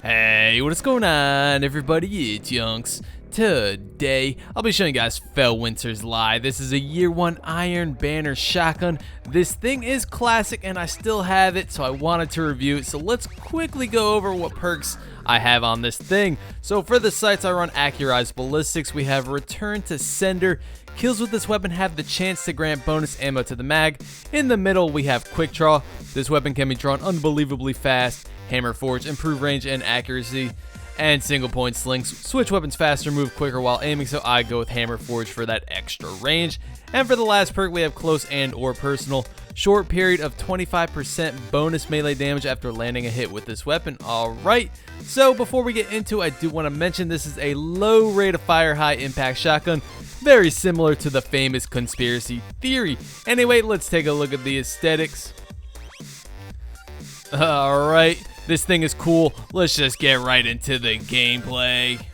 Hey, what is going on, everybody? It's YunKs. Today, I'll be showing you guys Felwinter's Lie. This is a year 1 Iron Banner shotgun. This thing is classic and I still have it, so I wanted to review it. So let's quickly go over what perks I have on this thing. So for the sights, I run Accurized Ballistics. We have Return to Sender. Kills with this weapon have the chance to grant bonus ammo to the mag. In the middle, we have Quick Draw. This weapon can be drawn unbelievably fast. Hammer Forge, improve range and accuracy. And single point slings, switch weapons faster, move quicker while aiming, so I go with Hammer Forge for that extra range. And for the last perk, we have Close and or Personal. Short period of 25% bonus melee damage after landing a hit with this weapon. Alright, so before we get into it, I do want to mention this is a low rate of fire, high impact shotgun. Very similar to the famous Conspiracy Theory. Anyway, let's take a look at the aesthetics. Alright, this thing is cool. Let's just get right into the gameplay.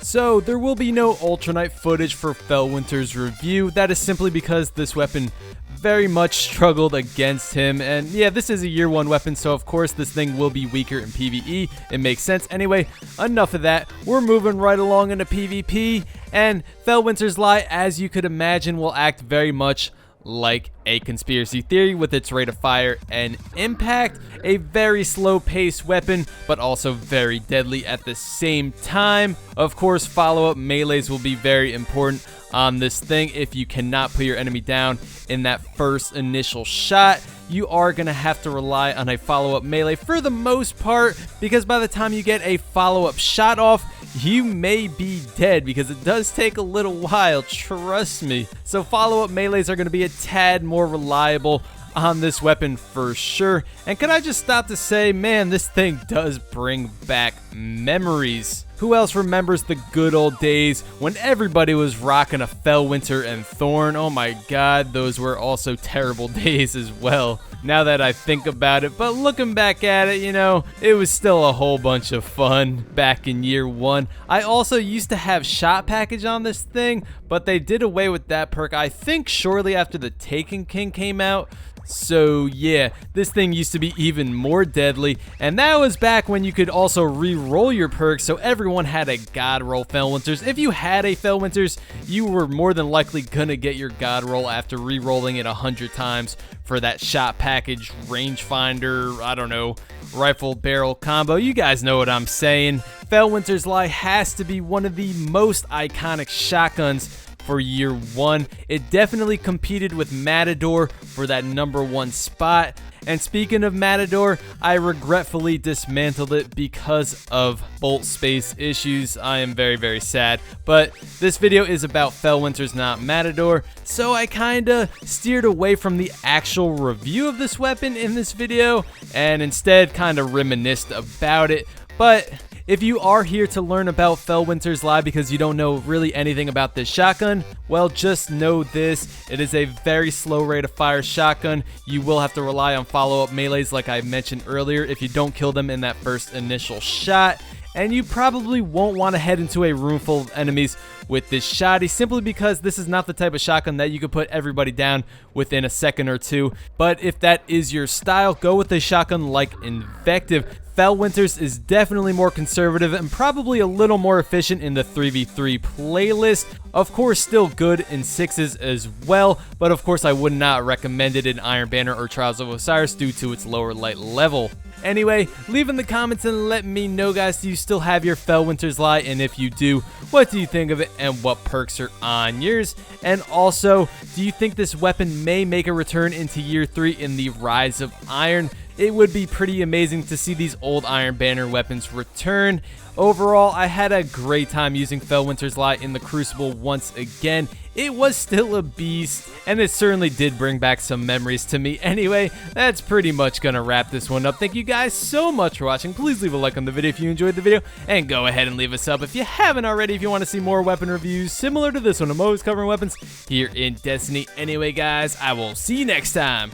So, there will be no Ultranight footage for Felwinter's review. That is simply because this weapon very much struggled against him. And yeah, this is a year 1 weapon, so of course this thing will be weaker in PvE. It makes sense. Anyway, enough of that. We're moving right along into PvP. And Felwinter's Lie, as you could imagine, will act very much like a Conspiracy Theory with its rate of fire and impact. A very slow paced weapon, but also very deadly at the same time. Of course, follow-up melees will be very important on this thing. If you cannot put your enemy down in that first initial shot, you are going to have to rely on a follow-up melee for the most part, because by the time you get a follow-up shot off, you may be dead, because it does take a little while, trust me. So follow-up melees are going to be a tad more reliable on this weapon for sure. And can I just stop to say, man, this thing does bring back memories. Who else remembers the good old days when everybody was rocking a Felwinter and Thorn? Oh my god, those were also terrible days as well, now that I think about it. But looking back at it, you know, it was still a whole bunch of fun back in year 1. I also used to have Shot Package on this thing, but they did away with that perk, I think shortly after the Taken King came out. So yeah, this thing used to be even more deadly, and that was back when you could also re-roll your perks, so everyone had a God Roll Felwinters. If you had a Felwinters, you were more than likely gonna get your God Roll after re-rolling it 100 times for that Shot Package, Rangefinder, I don't know, Rifle Barrel combo. You guys know what I'm saying. Felwinter's Lie has to be one of the most iconic shotguns for year 1. It definitely competed with Matador for that #1 spot. And speaking of Matador, I regretfully dismantled it because of bolt space issues. I am very, very sad. But this video is about Felwinter's, not Matador. So I kinda steered away from the actual review of this weapon in this video and instead kinda reminisced about it. But if you are here to learn about Felwinter's Lie because you don't know really anything about this shotgun, well, just know this. It is a very slow rate of fire shotgun. You will have to rely on follow-up melees like I mentioned earlier if you don't kill them in that first initial shot. And you probably won't want to head into a room full of enemies with this shotty, simply because this is not the type of shotgun that you could put everybody down within a second or two. But if that is your style, go with a shotgun like Invective. Felwinter's is definitely more conservative and probably a little more efficient in the 3v3 playlist. Of course, still good in 6s as well, but of course I would not recommend it in Iron Banner or Trials of Osiris due to its lower light level. Anyway, leave in the comments and let me know, guys, do you still have your Felwinter's Lie? And if you do, what do you think of it and what perks are on yours? And also, do you think this weapon may make a return into year 3 in the Rise of Iron? It would be pretty amazing to see these old Iron Banner weapons return. Overall, I had a great time using Felwinter's Lie in the Crucible once again. It was still a beast, and it certainly did bring back some memories to me. Anyway, that's pretty much gonna wrap this one up. Thank you guys so much for watching. Please leave a like on the video if you enjoyed the video, and go ahead and leave a sub if you haven't already if you want to see more weapon reviews similar to this one. I'm always covering weapons here in Destiny. Anyway, guys, I will see you next time.